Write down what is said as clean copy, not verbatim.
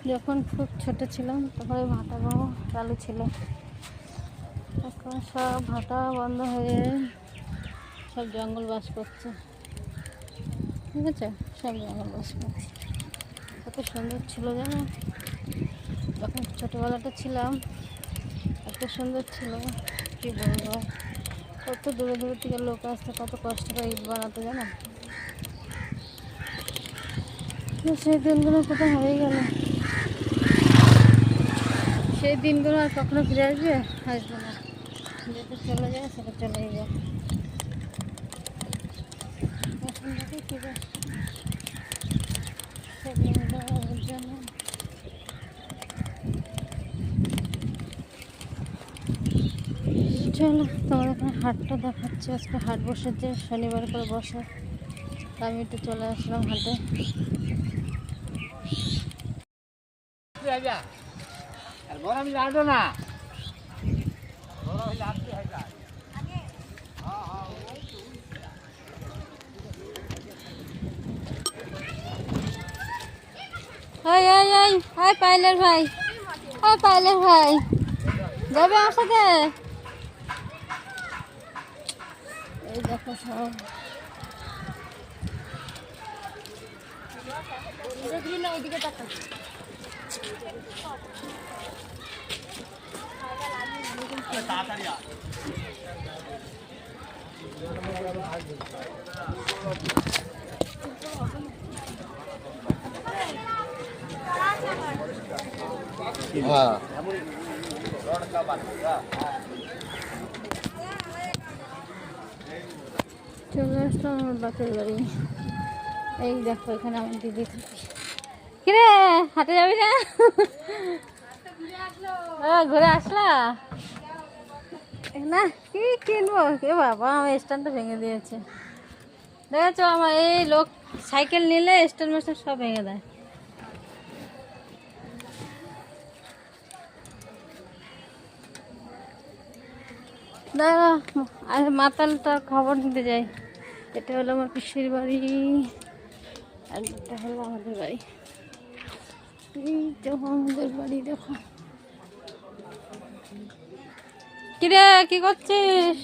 যখন খুব ছোট ছিলাম তখন এই ভাটাগুলো চালু ছিল। এখন সব ভাটা বন্ধ হয়ে সব জঙ্গল বাস করছে, ঠিক আছে? সব জঙ্গল বাস করছে। কত সুন্দর ছিল জানো, যখন ছোটোবেলাটা ছিলাম এত সুন্দর ছিল, কি বলবো। কত দূরে দূরে থেকে লোক আসতে, কত কষ্ট করে ইট বানাতে জানো। সেই দিনগুলো কোথায় হয়ে গেল, সেই দিনগুলো আর কখনো ফিরে আসবে? আসবে না। যেটা চলে যায় সেটা চলেই যায়। এখন দেখি কী সেগুলোর জন্য চলো তোমার এখানে হাটটা দেখাচ্ছি। আজকে হাট বসেছে, শনিবার করে বসে। আমি একটু চলে আসলাম হাটে। হাই পাইলের ভাই, হাই পাইলের ভাই, যাবে আমার সাথে? এই দেখো সব ওইদিকে তাকাও। চলে আসলাম আমার বাপের বাড়ি। এই দেখো এখানে আমার দিদি থাকে। কিরে হাটে যাবি না? ঘুরে আসলা না? কি কিনবো? কে বাবা, আমার স্ট্যান্ডটা ভেঙে দিয়েছে। দেখেছো, আমার এই লোক সাইকেল নিলে স্ট্যান্ড মেস্ট্যান্ড সব ভেঙে দেয়। দাঁড়া, আর মাতালটার খবর নিতে যাই। এটা হলো আমার পিসির বাড়ি, আর এটা হলো আমাদের বাড়ি। এই তো আমাদের বাড়ি, দেখো। কিরে কি করছিস?